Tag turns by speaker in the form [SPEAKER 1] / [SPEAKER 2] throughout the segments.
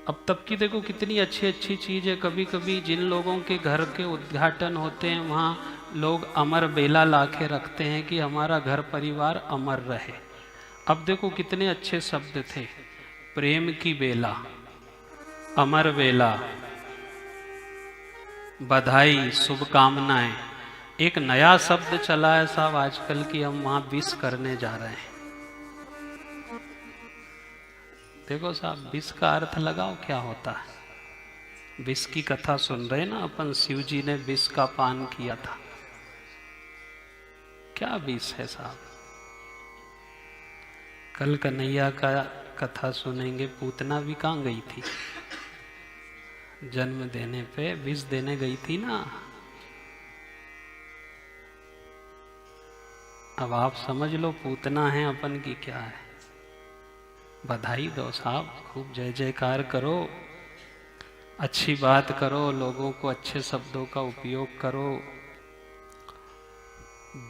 [SPEAKER 1] अब तब की देखो कितनी अच्छी अच्छी चीज है। कभी कभी जिन लोगों के घर के उद्घाटन होते हैं वहाँ लोग अमर बेला ला के रखते हैं कि हमारा घर परिवार अमर रहे। अब देखो कितने अच्छे शब्द थे, प्रेम की बेला, अमर बेला, बधाई, शुभकामनाएं। एक नया शब्द चला है साहब आजकल की हम वहां विश करने जा रहे हैं। देखो साहब विष का अर्थ लगाओ क्या होता है। विष की कथा सुन रहे ना अपन, शिव जी ने विष का पान किया था। क्या विष है साहब। कल कन्हैया का कथा सुनेंगे, पूतना भी कहाँ गई थी, जन्म देने पे विष देने गई थी ना। अब आप समझ लो पूतना है अपन की क्या है। बधाई दो साहब, खूब जय जयकार करो, अच्छी बात करो, लोगों को अच्छे शब्दों का उपयोग करो।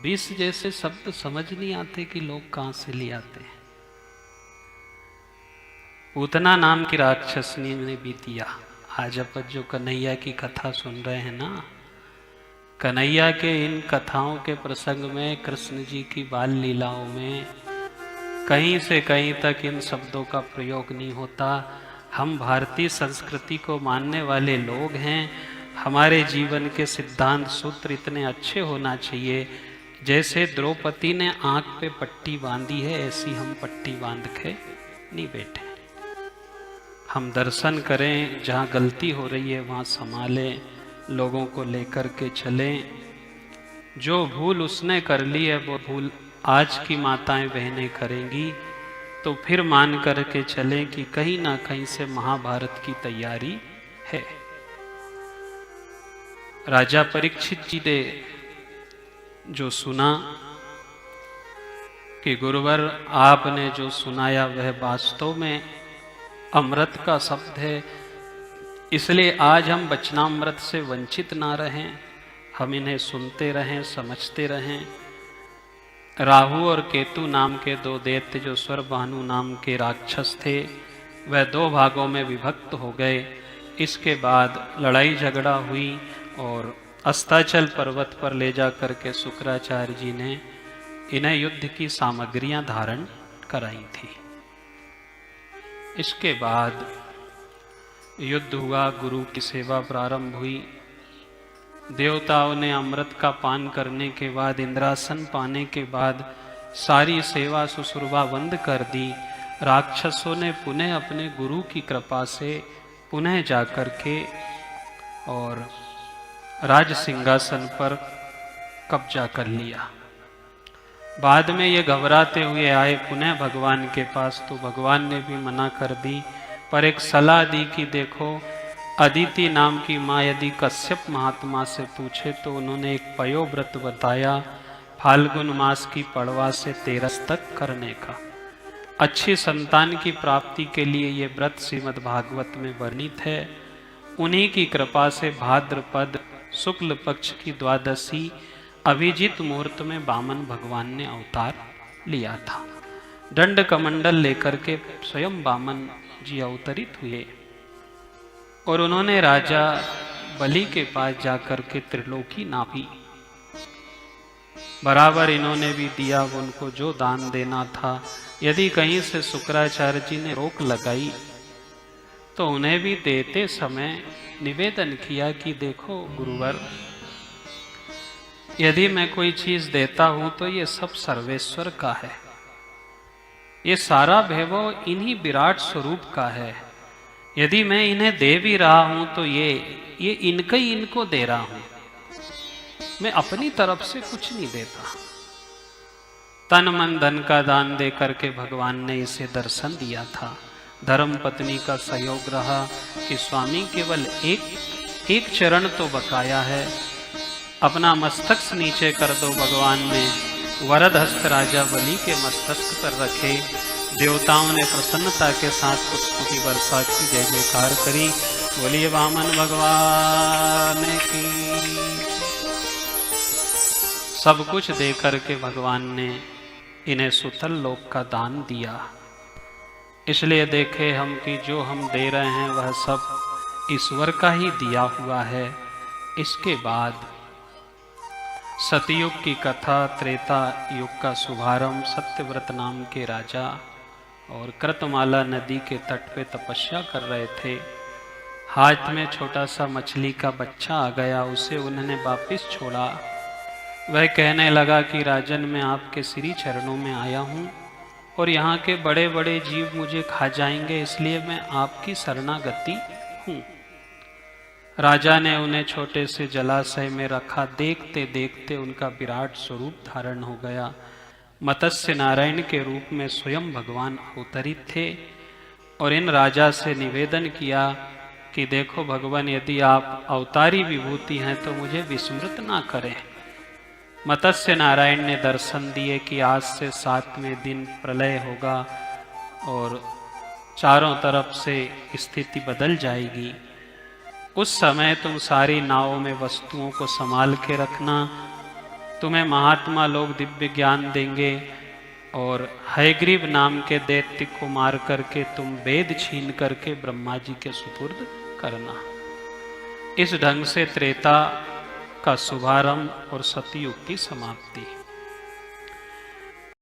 [SPEAKER 1] विष जैसे शब्द समझ नहीं आते कि लोग कहां से ले आते हैं। पूतना नाम की राक्षसनी ने भी दिया। आज अपन जो कन्हैया की कथा सुन रहे हैं ना, कन्हैया के इन कथाओं के प्रसंग में, कृष्ण जी की बाल लीलाओं में कहीं से कहीं तक इन शब्दों का प्रयोग नहीं होता। हम भारतीय संस्कृति को मानने वाले लोग हैं। हमारे जीवन के सिद्धांत सूत्र इतने अच्छे होना चाहिए, जैसे द्रौपदी ने आंख पे पट्टी बांधी है ऐसी हम पट्टी बांध के नहीं बैठे। हम दर्शन करें, जहाँ गलती हो रही है वहाँ संभालें, लोगों को लेकर के चलें। जो भूल उसने कर ली है वो भूल आज की माताएं बहनें करेंगी, तो फिर मान करके चलें कि कहीं ना कहीं से महाभारत की तैयारी है। राजा परीक्षित जी ने जो सुना कि गुरुवर आपने जो सुनाया वह वास्तव में अमृत का शब्द है, इसलिए आज हम वचनामृत से वंचित ना रहें, हम इन्हें सुनते रहें, समझते रहें। राहु और केतु नाम के दो दैत्य जो स्वरभानु नाम के राक्षस थे, वह दो भागों में विभक्त हो गए। इसके बाद लड़ाई झगड़ा हुई और अस्ताचल पर्वत पर ले जा करके शुक्राचार्य जी ने इन्हें युद्ध की सामग्रियां धारण कराई थी। इसके बाद युद्ध हुआ, गुरु की सेवा प्रारंभ हुई। देवताओं ने अमृत का पान करने के बाद, इंद्रासन पाने के बाद सारी सेवा सुश्रुबा बंद कर दी। राक्षसों ने पुनः अपने गुरु की कृपा से पुनः जाकर के और राज सिंहासन पर कब्जा कर लिया। बाद में ये घबराते हुए आए पुनः भगवान के पास, तो भगवान ने भी मना कर दी, पर एक सलाह दी कि देखो अदिति नाम की माँ यदि कश्यप महात्मा से पूछे तो उन्होंने एक पयोव्रत बताया, फाल्गुन मास की पड़वा से तेरस तक करने का। अच्छी संतान की प्राप्ति के लिए ये व्रत श्रीमद् भागवत में वर्णित है। उन्हीं की कृपा से भाद्रपद शुक्ल पक्ष की द्वादशी अभिजीत मुहूर्त में वामन भगवान ने अवतार लिया था। दंड कमंडल लेकर के स्वयं वामन जी अवतरित हुए और उन्होंने राजा बलि के पास जाकर के त्रिलोकी नापी। बराबर इन्होंने भी दिया उनको जो दान देना था। यदि कहीं से शुक्राचार्य जी ने रोक लगाई तो उन्हें भी देते समय निवेदन किया कि देखो गुरुवर, यदि मैं कोई चीज देता हूं तो ये सब सर्वेश्वर का है, ये सारा वैभव इन्हीं विराट स्वरूप का है। यदि मैं इन्हें दे भी रहा हूं तो ये इनका ही इनको दे रहा हूं, मैं अपनी तरफ से कुछ नहीं देता। तन मन धन का दान दे करके भगवान ने इसे दर्शन दिया था। धर्म पत्नी का सहयोग रहा कि स्वामी केवल एक चरण तो बकाया है, अपना मस्तक नीचे कर दो। भगवान ने वरद हस्त राजा बलि के मस्तक पर रखे। देवताओं ने प्रसन्नता के साथ पुष्प की वर्षा की, जय जयकार करी। बोलिए वामन भगवान की। सब कुछ दे करके भगवान ने इन्हें सुतल लोक का दान दिया। इसलिए देखे हम कि जो हम दे रहे हैं वह सब ईश्वर का ही दिया हुआ है। इसके बाद सतयुग की कथा, त्रेता युग का शुभारंभ। सत्यव्रत नाम के राजा और कृतमाला नदी के तट पे तपस्या कर रहे थे। हाथ में छोटा सा मछली का बच्चा आ गया, उसे उन्होंने वापिस छोड़ा। वह कहने लगा कि राजन, मैं आपके श्री चरणों में आया हूँ और यहाँ के बड़े बड़े जीव मुझे खा जाएंगे, इसलिए मैं आपकी शरणागति हूँ। राजा ने उन्हें छोटे से जलाशय में रखा। देखते देखते उनका विराट स्वरूप धारण हो गया। मत्स्य नारायण के रूप में स्वयं भगवान अवतरित थे और इन राजा से निवेदन किया कि देखो भगवान, यदि आप अवतारी विभूति हैं तो मुझे विस्मृत ना करें। मत्स्य नारायण ने दर्शन दिए कि आज से 7वें दिन प्रलय होगा और चारों तरफ से स्थिति बदल जाएगी। उस समय तुम सारी नावों में वस्तुओं को संभाल के रखना। तुम्हें महात्मा लोग दिव्य ज्ञान देंगे और हयग्रीव नाम के दैत्य को मार करके तुम वेद छीन करके ब्रह्मा जी के सुपुर्द करना। इस ढंग से त्रेता का शुभारंभ और सतयुग की समाप्ति।